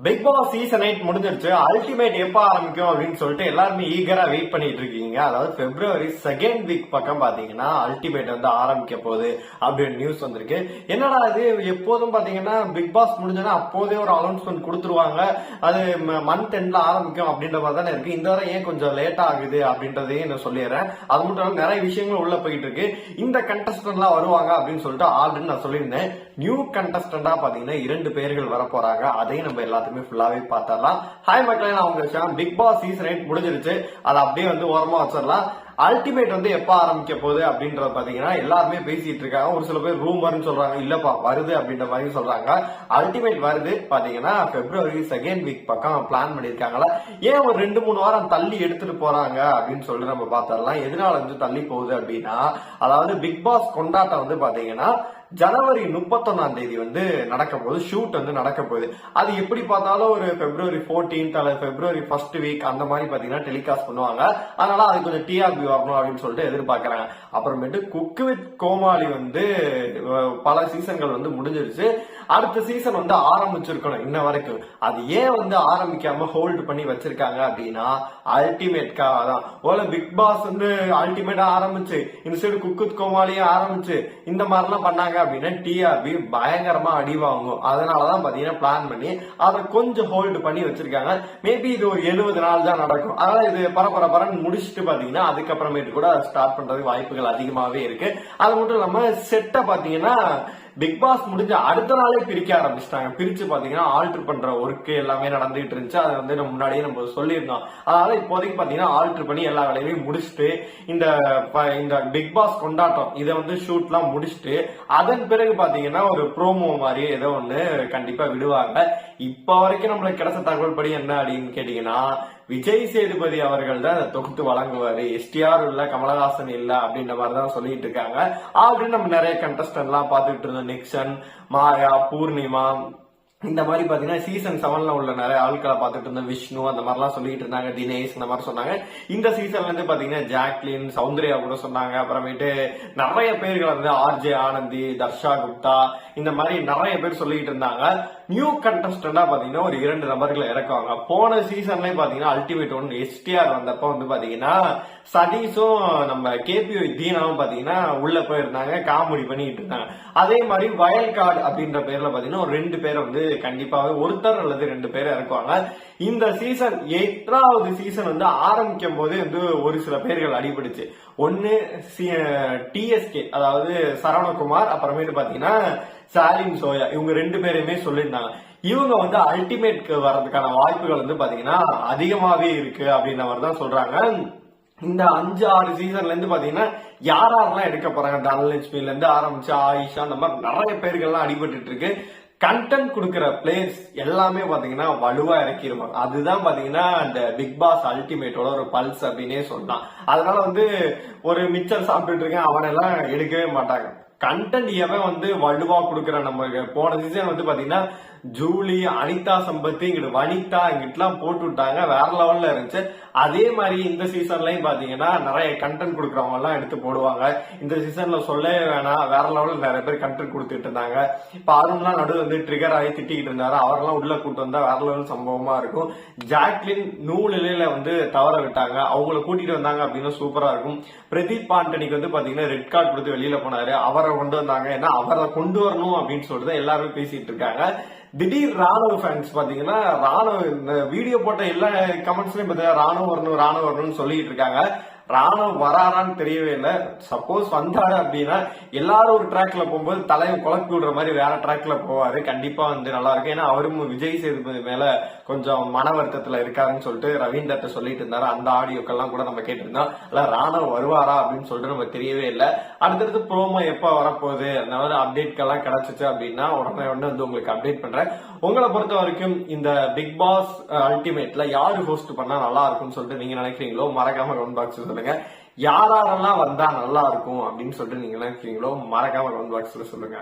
Big Boss season 8 முடிஞ்சிருச்சு. Ultimate எப்ப ஆரம்பிக்கும் அப்படின்னு சொல்லிட்டு எல்லாருமே ஈகரா வெயிட் பண்ணிட்டு இருக்கீங்க. அதாவது பிப்ரவரி செகண்ட் வீக் பக்கம் பாத்தீங்கன்னா அல்டிமேட் வந்து ஆரம்பிக்க போகுது அப்படின்னு நியூஸ் வந்திருக்கு. என்னடா இது, எப்போதும் பாத்தீங்கன்னா பிக் பாஸ் முடிஞ்சோன்னா அப்போதே ஒரு அனௌன்ஸ்மெண்ட் கொடுத்துருவாங்க, அது மந்த் எண்ட்ல ஆரம்பிக்கும் அப்படின்ற மாதிரி தானே இருக்கு. இந்த வரை ஏன் கொஞ்சம் லேட் ஆகுது அப்படின்றதையும் நான் சொல்லிடுறேன். அது மட்டும் நிறைய விஷயங்கள் உள்ள போயிட்டு இருக்கு. இந்த கண்டஸ்டன்ட் எல்லாம் வருவாங்க அப்படின்னு சொல்லிட்டு ஆல்ரெடி நான் சொல்லியிருந்தேன். நியூ கண்டஸ்டன்டா பாத்தீங்கன்னா 2 பேர்கள் வர போறாங்க. அதையும் நம்ம எல்லாத்துக்குமே ஃபுல்லாவே பார்த்தரலாம். ஹாய் மக்களே, நான் உங்க ஷாம். பிக் பாஸ் சீசன் 8 முடிஞ்சிருச்சு. அதை அப்படியே வந்து ஓரமா வச்சிடலாம். அல்டிமேட் வந்து எப்ப ஆரம்பிக்க போகுது அப்படின்றத பாத்தீங்கன்னா எல்லாருமே பேசிட்டு இருக்காங்க. ஒரு சில பேர் ரூமர்னு சொல்றாங்க, இல்லப்பா வருது அப்படின்ற மாதிரி சொல்றாங்க. அல்டிமேட் வருது பாத்தீங்கன்னா பிப்ரவரி செகண்ட் வீக் பக்கம் பிளான் பண்ணிருக்காங்களா. ஏன் ஒரு 2-3 வாரம் தள்ளி எடுத்துட்டு போறாங்க அப்படின்னு சொல்லி நம்ம பார்த்தரலாம். எதனால வந்து தள்ளி போகுது அப்படின்னா, அதாவது பிக் பாஸ் கொண்டாட்டம் வந்து பாத்தீங்கன்னா ஜனவரி 31ஆம் தேதி வந்து நடக்க போகுது. ஷூட் வந்து நடக்க போகுது. அது எப்படி பார்த்தாலும் ஒரு பிப்ரவரி 14th அல்லது பிப்ரவரி ஃபர்ஸ்ட் வீக் அந்த மாதிரி பாத்தீங்கன்னா டெலிகாஸ்ட் பண்ணுவாங்க. அதனால அது கொஞ்சம் டிஆர்பி வரணும் அப்படின்னு சொல்லிட்டு எதிர்பார்க்கறாங்க. அப்புறமேட்டு குக் வித் கோமாளி வந்து பல சீசன்கள் வந்து முடிஞ்சிருச்சு. அடுத்த சீசன் வந்து ஆரம்பிச்சிருக்கணும் இன்ன வரைக்கும். அது ஏன் வந்து ஆரம்பிக்காம ஹோல்டு பண்ணி வச்சிருக்காங்க அப்படின்னா அல்டிமேட்காக தான். ஒரு பிக் பாஸ் வந்து அல்டிமேட்டா ஆரம்பிச்சு இந்த சைடு குக் வித் கோமாளியே ஆரம்பிச்சு இந்த மாதிரிலாம் பண்ணாங்க அப்படின்னா டிஆர்பி பயங்கரமா அடி வாங்கும். அதனாலதான் பாத்தீங்கன்னா பிளான் பண்ணி அதை கொஞ்சம் ஹோல்டு பண்ணி வச்சிருக்காங்க. மேபி இது ஒரு 70 நாள் தான் நடக்கும். அதனால இது பரபரன்னு முடிச்சுட்டு பாத்தீங்கன்னா அதுக்கப்புறமேட்டு கூட ஸ்டார்ட் பண்றதுக்கு வாய்ப்புகள் அதிகமாவே இருக்கு. அது மட்டும் இல்லாம செட்டை பாத்தீங்கன்னா பிக் பாஸ் முடிஞ்ச அடுத்த நாளே பிரிக்க ஆரம்பிச்சிட்டாங்க. பிரிச்சு பாத்தீங்கன்னா ஆல்டர் பண்ற ஒர்க் எல்லாமே நடந்துட்டு இருந்துச்சு. அதை வந்து நம்ம முன்னாடியே நம்ம சொல்லியிருந்தோம். அதனால இப்போதைக்கு பாத்தீங்கன்னா ஆல்டர் பண்ணி எல்லா வேலையுமே முடிச்சுட்டு இந்த பிக் பாஸ் கொண்டாட்டம் இதை வந்து ஷூட் எல்லாம் முடிச்சுட்டு அதன் பிறகு பாத்தீங்கன்னா ஒரு ப்ரோமோ மாதிரி ஏதோ ஒண்ணு கண்டிப்பா விடுவாங்க. இப்ப வரைக்கும் நம்மளுக்கு கிடைச்ச தகவல் படி என்ன அப்படின்னு கேட்டீங்கன்னா, விஜய் சேதுபதி அவர்கள் தான் தொகுத்து வழங்குவாரு, எஸ்டிஆர் இல்ல கமலஹாசன் இல்ல அப்படின்ற மாதிரிதான் சொல்லிட்டு இருக்காங்க. ஆல்ரெடி நம்ம நிறைய கண்டஸ்டன்ட் எல்லாம் பாத்துட்டு இருந்தோம். நிக்சன், மாயா, பூர்ணிமா, இந்த மாதிரி பாத்தீங்கன்னா சீசன் 7ல உள்ள நிறைய ஆட்களை பார்த்துட்டு இருந்த விஷ்ணு அந்த மாதிரி எல்லாம் சொல்லிட்டு இருந்தாங்க. தினேஷ் இந்த மாதிரி சொன்னாங்க. இந்த சீசன்ல இருந்து பாத்தீங்கன்னா ஜாக்லின், சௌந்தர்யா கூட சொன்னாங்க. அப்புறமேட்டு நிறைய பேர்கள் வந்து ஆர்ஜே ஆனந்தி, தர்ஷா குப்தா இந்த மாதிரி நிறைய பேர் சொல்லிட்டு இருந்தாங்க. நியூ கண்டஸ்டன்டா பாத்தீங்கன்னா ஒரு 2 நபர்களை இறக்குவாங்க. போன சீசன்லயே பாத்தீங்கன்னா அல்டிமேட் ஒன் எஸ்டிஆர் வந்தப்ப வந்து பாத்தீங்கன்னா சதீஷும் நம்ம கேபி தீனாவும் பாத்தீங்கன்னா உள்ள போயிருந்தாங்க, காமெடி பண்ணிட்டு இருந்தாங்க. அதே மாதிரி வயல்காடு அப்படின்ற பேர்ல பாத்தீங்கன்னா ஒரு 2 பேரை வந்து கண்டிப்பாவே ஒருத்தர் அல்லது 2 பேரை இறக்குவாங்க. இந்த சீசன் 8வது சீசன் வந்து ஆரம்பிக்கும் போதே வந்து ஒரு சில பேர்கள் அடிபடுச்சு. ஒன்னு டிஎஸ்கே, அதாவது சரவணகுமார், அப்புறமேட்டு பாத்தீங்கன்னா சாலிம் சோயா, இவங்க 2 பேருமே சொல்லியிருந்தாங்க. இவங்க வந்து அல்டிமேட்க்கு வர்றதுக்கான வாய்ப்புகள் வந்து பாத்தீங்கன்னா அதிகமாவே இருக்கு அப்படின்ற மாதிரி தான் சொல்றாங்க. இந்த 5-6 சீசன்ல இருந்து பாத்தீங்கன்னா யாரெல்லாம் எடுக்க போறாங்க, தனலட்சுமில இருந்து ஆரம்பிச்சு ஆயிஷா, அந்த மாதிரி நிறைய பேர்கள்லாம் அடிபட்டு இருக்கு. கண்டென்ட் கொடுக்கிற பிளேயர்ஸ் எல்லாமே பாத்தீங்கன்னா வலுவா இறக்கிருவாங்க. அதுதான் பாத்தீங்கன்னா இந்த பிக் பாஸ் அல்டிமேட்டோட ஒரு பல்ஸ் அப்படின்னே சொல்லலாம். அதனால வந்து ஒரு மிச்சர் சாப்பிட்டுட்டு இருக்கேன் அவனெல்லாம் எடுக்கவே மாட்டாங்க. கண்டென்ட் எவன் வந்து வலுவா கொடுக்குற, நம்ம போன சீசன் வந்து பாத்தீங்கன்னா ஜூலி, அனிதா சம்பத்தி, இங்கிட்டு வனிதா இங்கிட்டலாம் போட்டு விட்டாங்க, வேற லெவல்ல இருந்துச்சு. அதே மாதிரி இந்த சீசன்லயும் பாத்தீங்கன்னா நிறைய கண்டென்ட் கொடுக்கறவங்க எல்லாம் எடுத்து போடுவாங்க. இந்த சீசன்ல சொல்லவே வேணாம், வேற லெவல்ல நிறைய பேர் கண்டென்ட் கொடுத்துட்டு இருந்தாங்க. இப்ப அருண்லாம் நடுவு வந்து ட்ரிகர் ஆகி திட்டிக்கிட்டு இருந்தாரு, அவரெல்லாம் உள்ள கூட்டு வந்தா வேற லெவல் சம்பவமா இருக்கும். ஜாக்லின் நூலில வந்து தவற விட்டாங்க, அவங்கள கூட்டிட்டு வந்தாங்க அப்படின்னா சூப்பரா இருக்கும். பிரதீப் ஆண்டனிக்கு வந்து பாத்தீங்கன்னா ரெட் கார்டு கொடுத்து வெளியில போனாரு, அவரை கொண்டு வந்தாங்க. ஏன்னா அவரை கொண்டு வரணும் அப்படின்னு சொல்லிட்டு எல்லாருமே பேசிட்டு இருக்காங்க. திடீர் ராணுவ ஃபேன்ஸ் பாத்தீங்கன்னா ராணுவ இந்த வீடியோ போட்ட எல்லா கமெண்ட்ஸ்லயும் பாத்தீங்கன்னா ராணுவ வரணும்னு சொல்லிட்டு இருக்காங்க. ராணுவம் வராரான்னு தெரியவே இல்லை. சப்போஸ் வந்தாரு அப்படின்னா எல்லாரும் ஒரு ட்ராக்ல போகும்போது தலையை குழப்பி விடுற மாதிரி வேற ட்ராக்ல போவாரு. கண்டிப்பா வந்து நல்லா இருக்கும். ஏன்னா அவரும் விஜய் சேதுபதி மேல கொஞ்சம் மன வருத்தத்துல இருக்காருன்னு சொல்லிட்டு ரவீந்தர்ட்ட சொல்லிட்டு இருந்தாரு. அந்த ஆடியோக்கெல்லாம் கூட நம்ம கேட்டிருந்தோம். இல்ல ராணுவம் வருவாரா அப்படின்னு சொல்லிட்டு நம்ம தெரியவே இல்லை. அடுத்தடுத்து ப்ரோமோ எப்ப வரப்போகுது, அந்த மாதிரி அப்டேட்கெல்லாம் கிடைச்சிச்சு அப்படின்னா உடனே வந்து உங்களுக்கு அப்டேட் பண்றேன். உங்களை பொறுத்த வரைக்கும் இந்த பிக் பாஸ் அல்டிமேட்ல யாரு ஹோஸ்ட் பண்ணா நல்லா இருக்கும்னு சொல்லிட்டு நீங்க நினைக்கிறீங்களோ மறக்காம கமெண்ட் பாக்ஸ் சொல்லுங்க. யாரெல்லாம் வந்தா நல்லா இருக்கும் அப்படின்னு சொல்லிட்டு நீங்க நினைக்கிறீங்களோ மறக்காம கமெண்ட் பாக்ஸ்ல சொல்லுங்க.